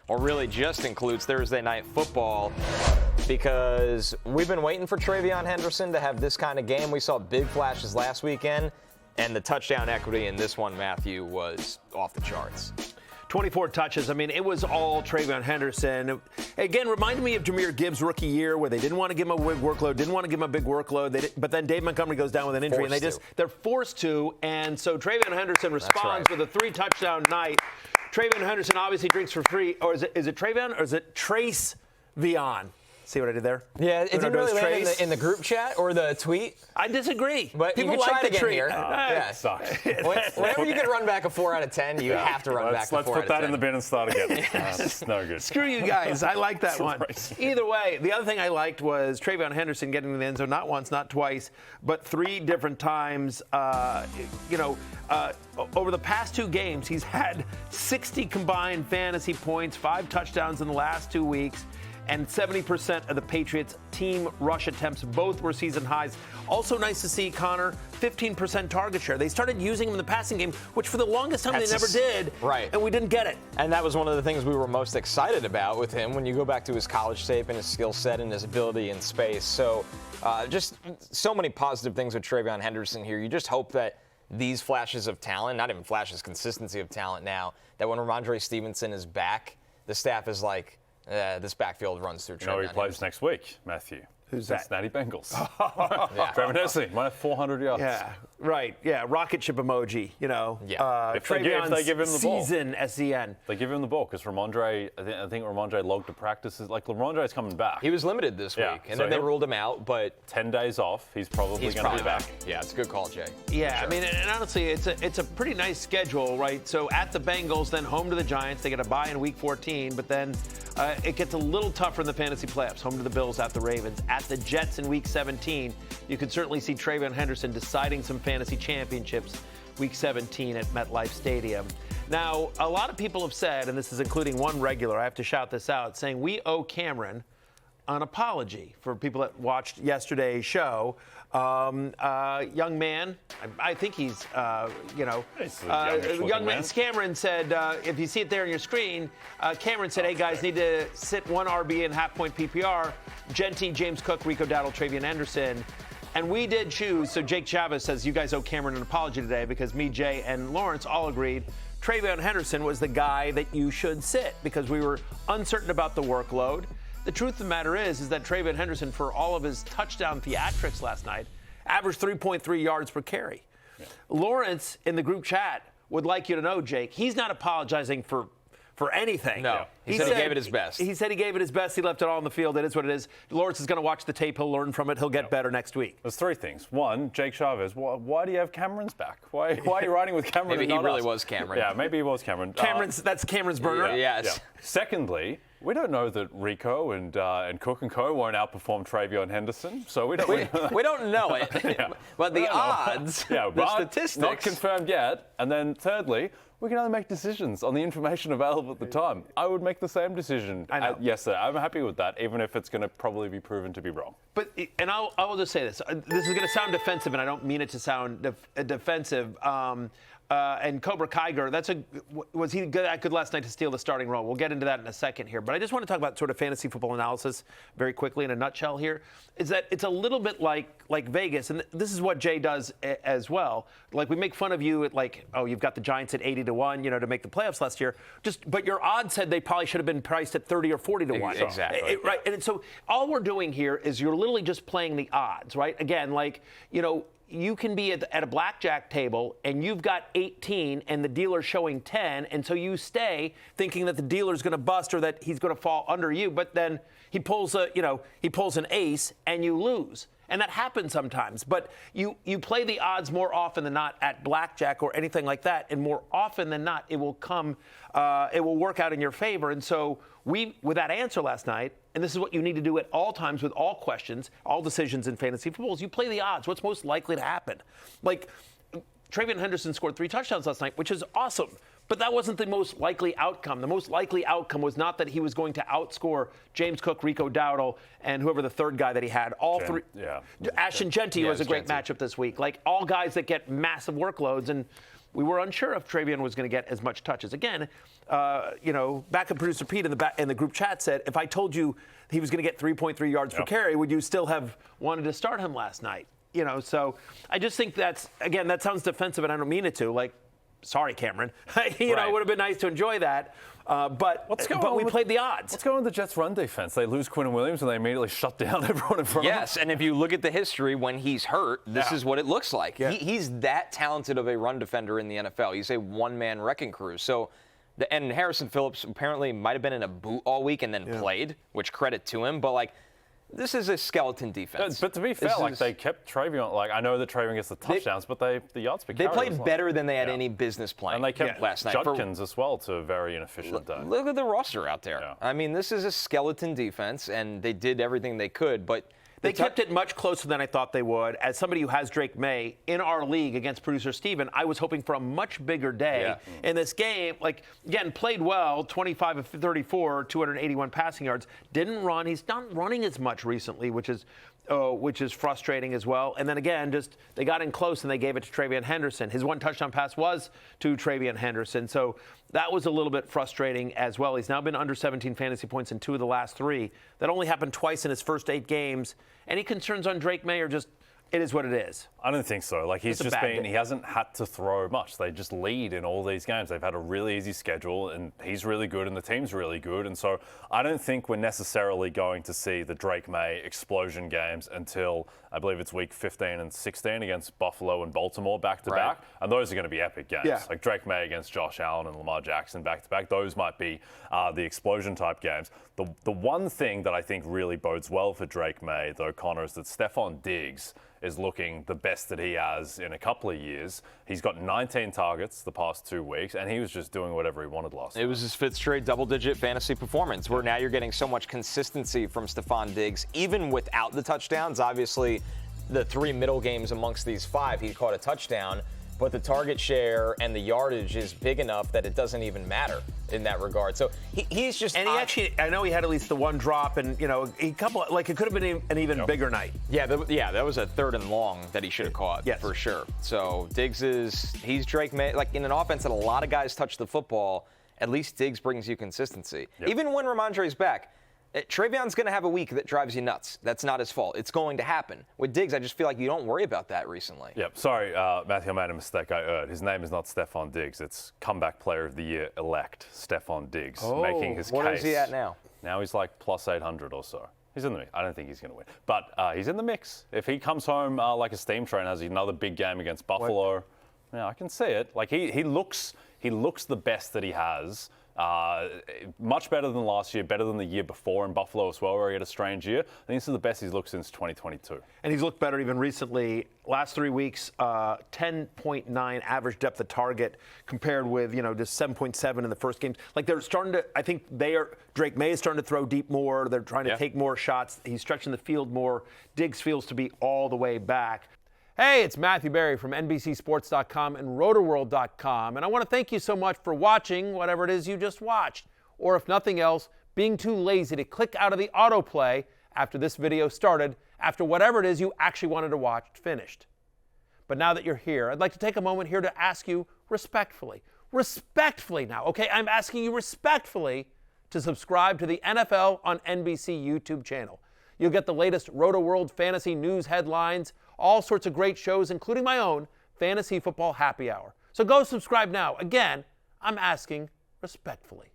or really just includes Thursday Night Football, because we've been waiting for TreVeyon Henderson to have this kind of game. We saw big flashes last weekend, and the touchdown equity in this one, Matthew, was off the charts. 24 touches. I mean, it was all TreVeyon Henderson. Again, reminded me of Jahmyr Gibbs' rookie year, where they didn't want to give him a big workload, but then Dave Montgomery goes down with an injury, they're forced to, and so TreVeyon Henderson responds with a 3-touchdown night. TreVeyon Henderson obviously drinks for free, or is it TreVeyon or is it Trace Vion? See what I did there? Yeah, it didn't really land in the group chat or the tweet. I disagree. But people you can like try the it again here. Yeah. It sucks. Whenever you can run back a 4 out of 10, you have to run back a 4 out of 10. Let's put that in the bin and start again. It's no good. Screw you guys. I like that one. Either way, the other thing I liked was TreVeyon Henderson getting in the end zone, not once, not twice, but 3 different times. Over the past 2 games, he's had 60 combined fantasy points, 5 touchdowns in the last 2 weeks. And 70% of the Patriots' team rush attempts, both were season highs. Also nice to see, Connor, 15% target share. They started using him in the passing game, which for the longest time they never did. Right. And we didn't get it. And that was one of the things we were most excited about with him when you go back to his college tape and his skill set and his ability in space. So just so many positive things with TreVeyon Henderson here. You just hope that these flashes of talent, not even flashes, consistency of talent now, that when Ramondre Stevenson is back, the staff is like, this backfield runs through TreVeyon Henderson. He plays next week, Matthew. Who's that? Cincinnati Bengals. Trevor Nessie, minus 400 yards. Yeah, right. Yeah, rocket ship emoji, Yeah. If they give him the ball. Season, S-E-N. They give him the ball because I think Ramondre logged to practices. Like, Ramondre's coming back. He was limited this week, and then they ruled him out, but 10 days off. He's probably going to be back. Yeah, it's a good call, Jay. Yeah, sure. I mean, and honestly, it's a pretty nice schedule, right? So at the Bengals, then home to the Giants. They get a bye in Week 14, but then it gets a little tougher in the fantasy playoffs. Home to the Bills, at the Ravens, at the Jets in Week 17. You can certainly see TreVeyon Henderson deciding some fantasy championships Week 17 at MetLife Stadium. Now, a lot of people have said, and this is including one regular, I have to shout this out, saying we owe Cameron an apology. For people that watched yesterday's show, young man, I think he's, young man. Cameron said, if you see it there on your screen, Cameron said, hey guys, need to sit 1 RB in half-point PPR, Genty, James Cook, Rico Dowdle, TreVeyon Henderson. And we did choose, so Jake Chavez says, you guys owe Cameron an apology today because me, Jay, and Lawrence all agreed TreVeyon Henderson was the guy that you should sit because we were uncertain about the workload. The truth of the matter is that TreVeyon Henderson, for all of his touchdown theatrics last night, averaged 3.3 yards per carry. Yeah. Lawrence, in the group chat, would like you to know, Jake, he's not apologizing for anything. No. He said he gave it his best. He said he gave it his best. He left it all on the field. It is what it is. Lawrence is going to watch the tape. He'll learn from it. He'll get better next week. There's 3 things. One, Jake Chavez. Why do you have Cameron's back? Why are you riding with Cameron? Maybe he really was Cameron. Yeah, maybe he was Cameron. That's Cameron's burner. Yeah. Yes. Yeah. Secondly, we don't know that Rico and Cook and Co. won't outperform TreVeyon Henderson, so we don't know it. Yeah. But the odds, the statistics, not confirmed yet. And then thirdly, we can only make decisions on the information available at the time. I would make the same decision yesterday. I'm happy with that, even if it's going to probably be proven to be wrong. But I will just say this. This is going to sound defensive, and I don't mean it to sound defensive. And Cobra Kiger, was he that good last night to steal the starting role? We'll get into that in a second here. But I just want to talk about sort of fantasy football analysis very quickly in a nutshell here, is that it's a little bit like Vegas, and this is what Jay does as well. Like, we make fun of you at you've got the Giants at 80-1, to make the playoffs last year. But your odds said they probably should have been priced at 30 or 40-1. Exactly. Right. And so all we're doing here is you're literally just playing the odds, right? Again, you can be at a blackjack table and you've got 18 and the dealer's showing 10, and so you stay thinking that the dealer's going to bust or that he's going to fall under you, but then he pulls an ace and you lose. And that happens sometimes, but you play the odds more often than not at blackjack or anything like that, and more often than not it will work out in your favor. And so with that answer last night, and this is what you need to do at all times with all questions, all decisions in fantasy football, is you play the odds. What's most likely to happen? Like, TreVeyon Henderson scored 3 touchdowns last night, which is awesome. But that wasn't the most likely outcome. The most likely outcome was not that he was going to outscore James Cook, Rico Dowdle, and whoever the third guy that he had. All three. Yeah. Ashton Genty was a great matchup this week. Like, all guys that get massive workloads. And we were unsure if Travion was going to get as much touches. Again, backup producer Pete in the group chat said, if I told you he was going to get 3.3 yards per carry, would you still have wanted to start him last night? So I just think that sounds defensive, and I don't mean it to. Like, sorry, Cameron. It would have been nice to enjoy that. But we played the odds. What's going on with the Jets' run defense? They lose Quinn Williams, and they immediately shut down everyone in front of them. Yes, and if you look at the history, when he's hurt, this is what it looks like. Yeah. He's that talented of a run defender in the NFL. He's a one-man wrecking crew. So, and Harrison Phillips apparently might have been in a boot all week and then played, which credit to him. But, this is a skeleton defense. But to be fair, they kept Travion. I know that Travion gets the touchdowns, but the yards per carry. They played better than they had any business playing. And they kept last night. Judkins as well to a very inefficient day. Look at the roster out there. Yeah. I mean, this is a skeleton defense, and they did everything they could, but they kept it much closer than I thought they would. As somebody who has Drake May in our league against producer Steven, I was hoping for a much bigger day in this game. Again, played well, 25 of 34, 281 passing yards. Didn't run. He's not running as much recently, which is frustrating as well. And then again, they got in close and they gave it to Travion Henderson. His one touchdown pass was to Travion Henderson. So that was a little bit frustrating as well. He's now been under 17 fantasy points in 2 of the last 3. That only happened twice in his first 8 games. Any concerns on Drake May, or just it is what it is? I don't think so. He hasn't had to throw much. They just lead in all these games. They've had a really easy schedule, and he's really good, and the team's really good. And so I don't think we're necessarily going to see the Drake May explosion games until, I believe it's week 15 and 16 against Buffalo and Baltimore back-to-back. And those are going to be epic games. Yeah. Like Drake May against Josh Allen and Lamar Jackson back-to-back. Those might be the explosion-type games. The one thing that I think really bodes well for Drake May, though, Connor, is that Stephon Diggs is looking the best that he has in a couple of years. He's got 19 targets the past 2 weeks, and he was just doing whatever he wanted last night. It was his 5th straight double-digit fantasy performance, where now you're getting so much consistency from Stephon Diggs, even without the touchdowns. Obviously, the 3 middle games amongst these 5, he caught a touchdown, but the target share and the yardage is big enough that it doesn't even matter in that regard. So he's just... And I know he had at least the one drop, and, it could have been an even bigger night. Yeah, that was a 3rd and long that he should have caught, for sure. So Diggs he's Drake May. In an offense that a lot of guys touch the football, at least Diggs brings you consistency. Yep. Even when Ramondre's back, Travion's going to have a week that drives you nuts. That's not his fault. It's going to happen. With Diggs, I just feel like you don't worry about that recently. Yep. Sorry, Matthew, I made a mistake. I erred. His name is not Stephon Diggs. It's Comeback Player of the Year elect Stephon Diggs, making his case. What is he at now? Now he's plus 800 or so. He's in the mix. I don't think he's going to win. But he's in the mix. If he comes home like a steam train, has another big game against Buffalo, I can see it. He looks the best that he has. Much better than last year, better than the year before in Buffalo as well, where he had a strange year. I think this is the best he's looked since 2022. And he's looked better even recently. Last 3 weeks, 10.9 average depth of target compared with, just 7.7 in the first game. They're starting to, I think Drake May is starting to throw deep more. They're trying to take more shots. He's stretching the field more. Diggs feels to be all the way back. Hey, it's Matthew Berry from NBCSports.com and Rotoworld.com, and I want to thank you so much for watching whatever it is you just watched, or if nothing else, being too lazy to click out of the autoplay after this video started, after whatever it is you actually wanted to watch finished. But now that you're here, I'd like to take a moment here to ask you respectfully now, okay? I'm asking you respectfully to subscribe to the NFL on NBC YouTube channel. You'll get the latest Rotoworld fantasy news headlines, all sorts of great shows, including my own Fantasy Football Happy Hour. So go subscribe now. Again, I'm asking respectfully.